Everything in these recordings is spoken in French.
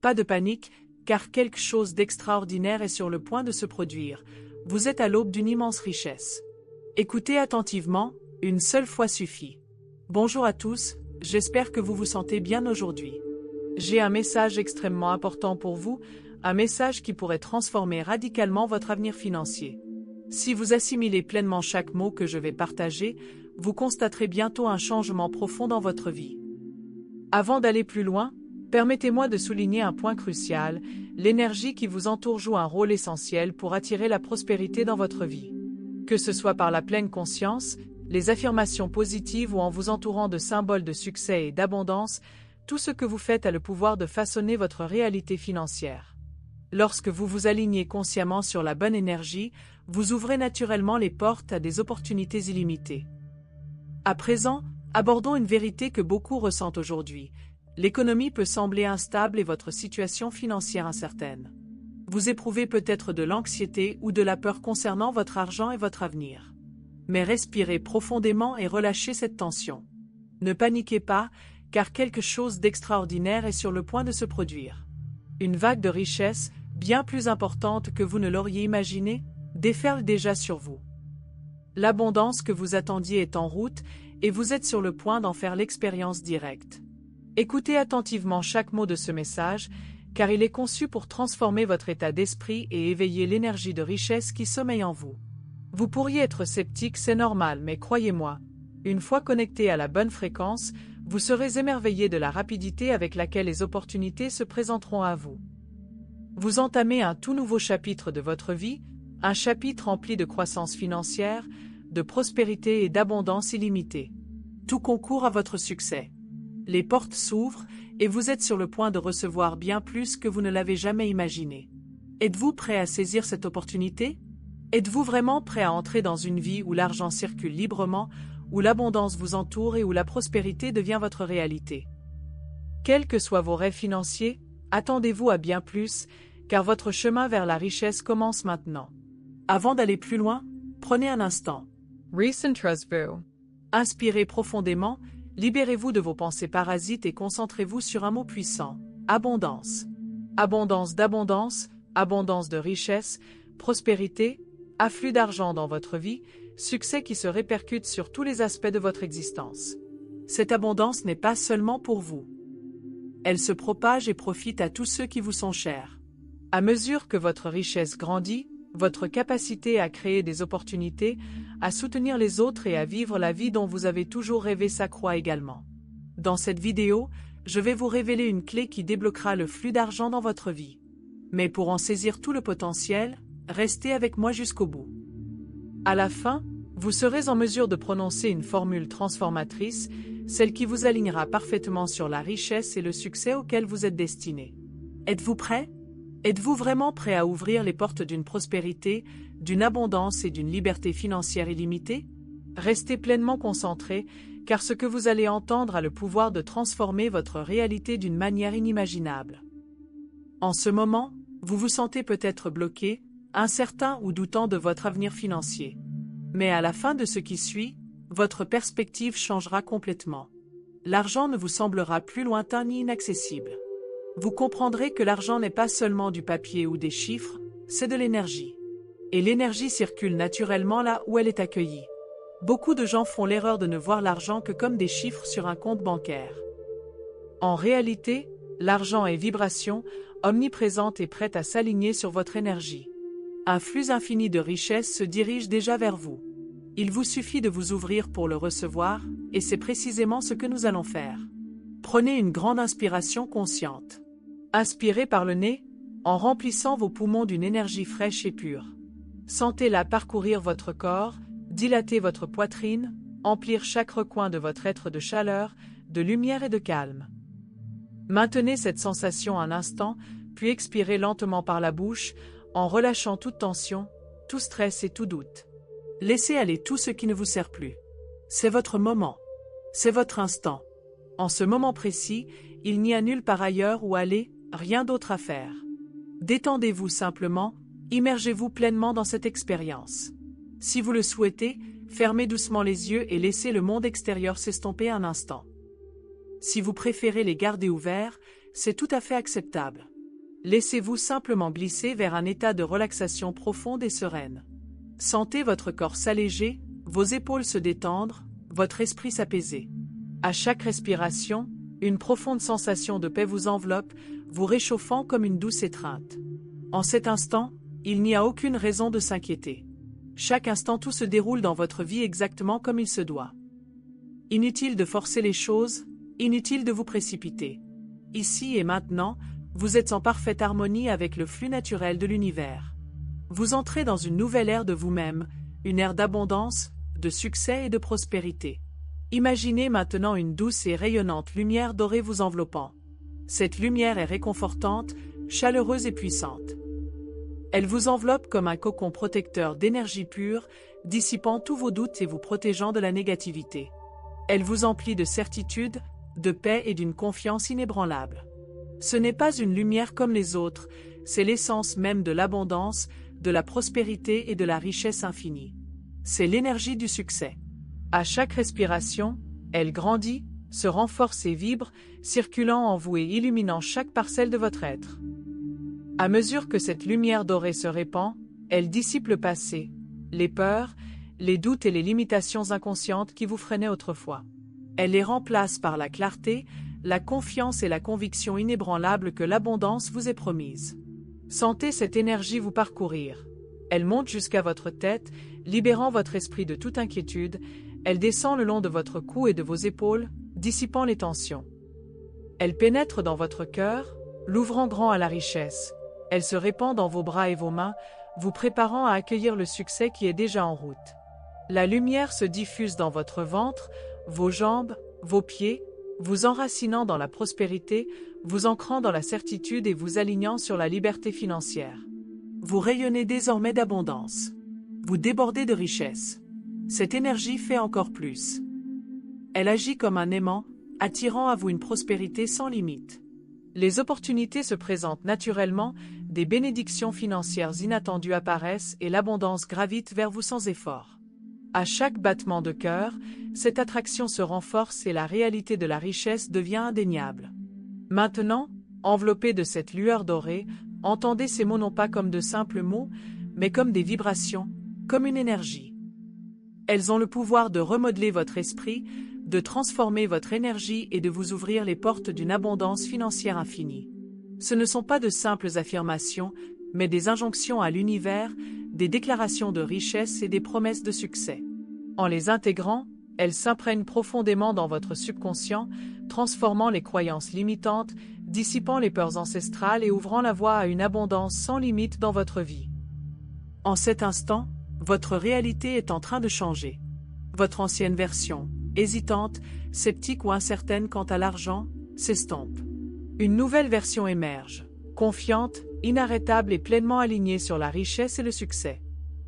Pas de panique, car quelque chose d'extraordinaire est sur le point de se produire. Vous êtes à l'aube d'une immense richesse. Écoutez attentivement, une seule fois suffit. Bonjour à tous, j'espère que vous vous sentez bien aujourd'hui. J'ai un message extrêmement important pour vous, un message qui pourrait transformer radicalement votre avenir financier. Si vous assimilez pleinement chaque mot que je vais partager, vous constaterez bientôt un changement profond dans votre vie. Avant d'aller plus loin, permettez-moi de souligner un point crucial, l'énergie qui vous entoure joue un rôle essentiel pour attirer la prospérité dans votre vie. Que ce soit par la pleine conscience, les affirmations positives ou en vous entourant de symboles de succès et d'abondance, tout ce que vous faites a le pouvoir de façonner votre réalité financière. Lorsque vous vous alignez consciemment sur la bonne énergie, vous ouvrez naturellement les portes à des opportunités illimitées. À présent, abordons une vérité que beaucoup ressentent aujourd'hui. L'économie peut sembler instable et votre situation financière incertaine. Vous éprouvez peut-être de l'anxiété ou de la peur concernant votre argent et votre avenir. Mais respirez profondément et relâchez cette tension. Ne paniquez pas, car quelque chose d'extraordinaire est sur le point de se produire. Une vague de richesse, bien plus importante que vous ne l'auriez imaginé, déferle déjà sur vous. L'abondance que vous attendiez est en route et vous êtes sur le point d'en faire l'expérience directe. Écoutez attentivement chaque mot de ce message, car il est conçu pour transformer votre état d'esprit et éveiller l'énergie de richesse qui sommeille en vous. Vous pourriez être sceptique, c'est normal, mais croyez-moi, une fois connecté à la bonne fréquence, vous serez émerveillé de la rapidité avec laquelle les opportunités se présenteront à vous. Vous entamez un tout nouveau chapitre de votre vie, un chapitre rempli de croissance financière, de prospérité et d'abondance illimitée. Tout concourt à votre succès. Les portes s'ouvrent et vous êtes sur le point de recevoir bien plus que vous ne l'avez jamais imaginé. Êtes-vous prêt à saisir cette opportunité? Êtes-vous vraiment prêt à entrer dans une vie où l'argent circule librement, où l'abondance vous entoure et où la prospérité devient votre réalité? Quels que soient vos rêves financiers, attendez-vous à bien plus, car votre chemin vers la richesse commence maintenant. Avant d'aller plus loin, prenez un instant. Recentrez-vous. Inspirez profondément, libérez-vous de vos pensées parasites et concentrez-vous sur un mot puissant. Abondance. Abondance d'abondance, abondance de richesse, prospérité, afflux d'argent dans votre vie, succès qui se répercute sur tous les aspects de votre existence. Cette abondance n'est pas seulement pour vous. Elle se propage et profite à tous ceux qui vous sont chers. À mesure que votre richesse grandit, votre capacité à créer des opportunités, à soutenir les autres et à vivre la vie dont vous avez toujours rêvé s'accroît également. Dans cette vidéo, je vais vous révéler une clé qui débloquera le flux d'argent dans votre vie. Mais pour en saisir tout le potentiel, restez avec moi jusqu'au bout. À la fin, vous serez en mesure de prononcer une formule transformatrice, celle qui vous alignera parfaitement sur la richesse et le succès auquel vous êtes destiné. Êtes-vous prêt? Êtes-vous vraiment prêt à ouvrir les portes d'une prospérité, d'une abondance et d'une liberté financière illimitée? Restez pleinement concentré, car ce que vous allez entendre a le pouvoir de transformer votre réalité d'une manière inimaginable. En ce moment, vous vous sentez peut-être bloqué, incertain ou doutant de votre avenir financier. Mais à la fin de ce qui suit, votre perspective changera complètement. L'argent ne vous semblera plus lointain ni inaccessible. Vous comprendrez que l'argent n'est pas seulement du papier ou des chiffres, c'est de l'énergie. Et l'énergie circule naturellement là où elle est accueillie. Beaucoup de gens font l'erreur de ne voir l'argent que comme des chiffres sur un compte bancaire. En réalité, l'argent est vibration, omniprésente et prête à s'aligner sur votre énergie. Un flux infini de richesse se dirige déjà vers vous. Il vous suffit de vous ouvrir pour le recevoir, et c'est précisément ce que nous allons faire. Prenez une grande inspiration consciente. Inspirez par le nez, en remplissant vos poumons d'une énergie fraîche et pure. Sentez-la parcourir votre corps, dilater votre poitrine, emplir chaque recoin de votre être de chaleur, de lumière et de calme. Maintenez cette sensation un instant, puis expirez lentement par la bouche, en relâchant toute tension, tout stress et tout doute. Laissez aller tout ce qui ne vous sert plus. C'est votre moment. C'est votre instant. En ce moment précis, il n'y a nulle part ailleurs où aller, rien d'autre à faire. Détendez-vous simplement, immergez-vous pleinement dans cette expérience. Si vous le souhaitez, fermez doucement les yeux et laissez le monde extérieur s'estomper un instant. Si vous préférez les garder ouverts, c'est tout à fait acceptable. Laissez-vous simplement glisser vers un état de relaxation profonde et sereine. Sentez votre corps s'alléger, vos épaules se détendre, votre esprit s'apaiser. À chaque respiration, une profonde sensation de paix vous enveloppe, vous réchauffant comme une douce étreinte. En cet instant, il n'y a aucune raison de s'inquiéter. Chaque instant tout se déroule dans votre vie exactement comme il se doit. Inutile de forcer les choses, inutile de vous précipiter. Ici et maintenant, vous êtes en parfaite harmonie avec le flux naturel de l'univers. Vous entrez dans une nouvelle ère de vous-même, une ère d'abondance, de succès et de prospérité. Imaginez maintenant une douce et rayonnante lumière dorée vous enveloppant. Cette lumière est réconfortante, chaleureuse et puissante. Elle vous enveloppe comme un cocon protecteur d'énergie pure, dissipant tous vos doutes et vous protégeant de la négativité. Elle vous emplit de certitude, de paix et d'une confiance inébranlable. Ce n'est pas une lumière comme les autres, c'est l'essence même de l'abondance, de la prospérité et de la richesse infinie. C'est l'énergie du succès. À chaque respiration, elle grandit, se renforce et vibre, circulant en vous et illuminant chaque parcelle de votre être. À mesure que cette lumière dorée se répand, elle dissipe le passé, les peurs, les doutes et les limitations inconscientes qui vous freinaient autrefois. Elle les remplace par la clarté, la confiance et la conviction inébranlable que l'abondance vous est promise. Sentez cette énergie vous parcourir. Elle monte jusqu'à votre tête, libérant votre esprit de toute inquiétude. Elle descend le long de votre cou et de vos épaules, dissipant les tensions. Elle pénètre dans votre cœur, l'ouvrant grand à la richesse. Elle se répand dans vos bras et vos mains, vous préparant à accueillir le succès qui est déjà en route. La lumière se diffuse dans votre ventre, vos jambes, vos pieds, vous enracinant dans la prospérité, vous ancrant dans la certitude et vous alignant sur la liberté financière. Vous rayonnez désormais d'abondance. Vous débordez de richesse. Cette énergie fait encore plus. Elle agit comme un aimant, attirant à vous une prospérité sans limite. Les opportunités se présentent naturellement, des bénédictions financières inattendues apparaissent et l'abondance gravite vers vous sans effort. À chaque battement de cœur, cette attraction se renforce et la réalité de la richesse devient indéniable. Maintenant, enveloppé de cette lueur dorée, entendez ces mots non pas comme de simples mots, mais comme des vibrations, comme une énergie. Elles ont le pouvoir de remodeler votre esprit, de transformer votre énergie et de vous ouvrir les portes d'une abondance financière infinie. Ce ne sont pas de simples affirmations, mais des injonctions à l'univers, des déclarations de richesse et des promesses de succès. En les intégrant, elles s'imprègnent profondément dans votre subconscient, transformant les croyances limitantes, dissipant les peurs ancestrales et ouvrant la voie à une abondance sans limite dans votre vie. En cet instant, votre réalité est en train de changer. Votre ancienne version, hésitante, sceptique ou incertaine quant à l'argent, s'estompe. Une nouvelle version émerge, confiante, inarrêtable et pleinement alignée sur la richesse et le succès.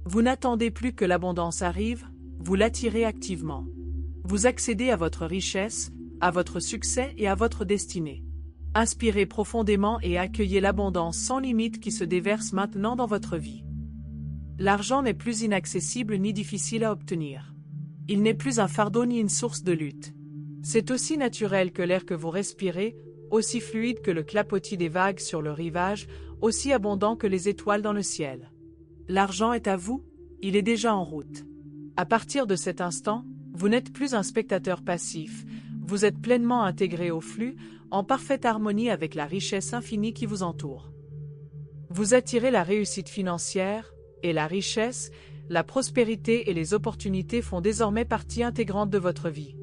Vous n'attendez plus que l'abondance arrive, vous l'attirez activement. Vous accédez à votre richesse, à votre succès et à votre destinée. Inspirez profondément et accueillez l'abondance sans limite qui se déverse maintenant dans votre vie. L'argent n'est plus inaccessible ni difficile à obtenir. Il n'est plus un fardeau ni une source de lutte. C'est aussi naturel que l'air que vous respirez, aussi fluide que le clapotis des vagues sur le rivage, aussi abondant que les étoiles dans le ciel. L'argent est à vous, il est déjà en route. À partir de cet instant, vous n'êtes plus un spectateur passif, vous êtes pleinement intégré au flux, en parfaite harmonie avec la richesse infinie qui vous entoure. Vous attirez la réussite financière, et la richesse, la prospérité et les opportunités font désormais partie intégrante de votre vie.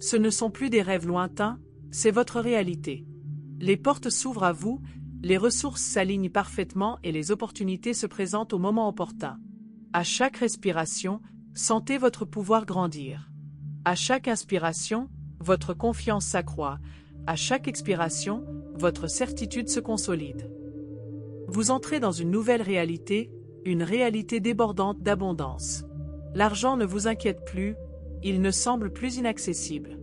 Ce ne sont plus des rêves lointains, c'est votre réalité. Les portes s'ouvrent à vous, les ressources s'alignent parfaitement et les opportunités se présentent au moment opportun. À chaque respiration, sentez votre pouvoir grandir. À chaque inspiration, votre confiance s'accroît. À chaque expiration, votre certitude se consolide. Vous entrez dans une nouvelle réalité, une réalité débordante d'abondance. L'argent ne vous inquiète plus, il ne semble plus inaccessible.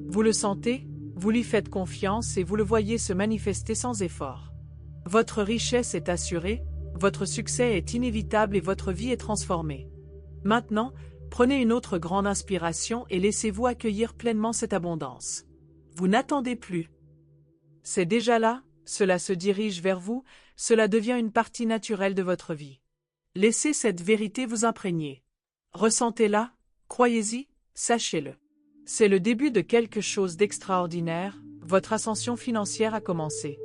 Vous le sentez, vous lui faites confiance et vous le voyez se manifester sans effort. Votre richesse est assurée, votre succès est inévitable et votre vie est transformée. Maintenant, prenez une autre grande inspiration et laissez-vous accueillir pleinement cette abondance. Vous n'attendez plus. C'est déjà là, cela se dirige vers vous, cela devient une partie naturelle de votre vie. Laissez cette vérité vous imprégner. Ressentez-la, croyez-y, sachez-le. C'est le début de quelque chose d'extraordinaire, votre ascension financière a commencé.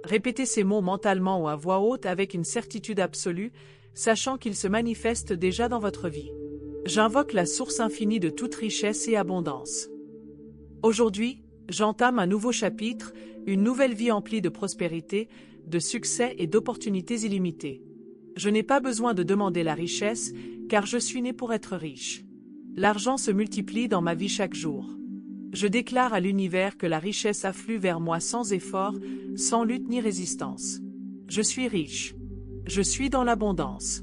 Répétez ces mots mentalement ou à voix haute avec une certitude absolue, sachant qu'ils se manifestent déjà dans votre vie. J'invoque la source infinie de toute richesse et abondance. Aujourd'hui, j'entame un nouveau chapitre, une nouvelle vie emplie de prospérité, de succès et d'opportunités illimitées. Je n'ai pas besoin de demander la richesse, car je suis né pour être riche. L'argent se multiplie dans ma vie chaque jour. Je déclare à l'univers que la richesse afflue vers moi sans effort, sans lutte ni résistance. Je suis riche. Je suis dans l'abondance.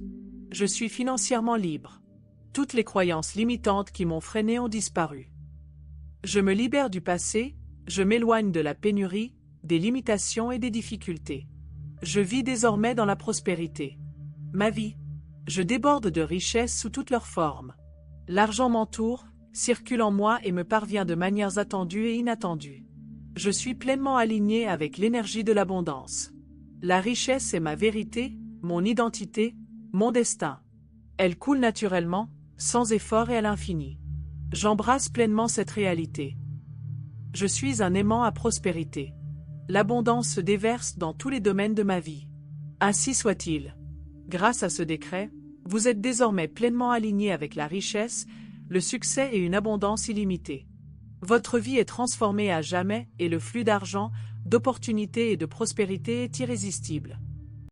Je suis financièrement libre. Toutes les croyances limitantes qui m'ont freiné ont disparu. Je me libère du passé, je m'éloigne de la pénurie, des limitations et des difficultés. Je vis désormais dans la prospérité. Ma vie. Je déborde de richesses sous toutes leurs formes. L'argent m'entoure, circule en moi et me parvient de manières attendues et inattendues. Je suis pleinement aligné avec l'énergie de l'abondance. La richesse est ma vérité, mon identité, mon destin. Elle coule naturellement, sans effort et à l'infini. J'embrasse pleinement cette réalité. Je suis un aimant à prospérité. L'abondance se déverse dans tous les domaines de ma vie. Ainsi soit-il. Grâce à ce décret, vous êtes désormais pleinement aligné avec la richesse, le succès et une abondance illimitée. Votre vie est transformée à jamais et le flux d'argent, d'opportunités et de prospérité est irrésistible.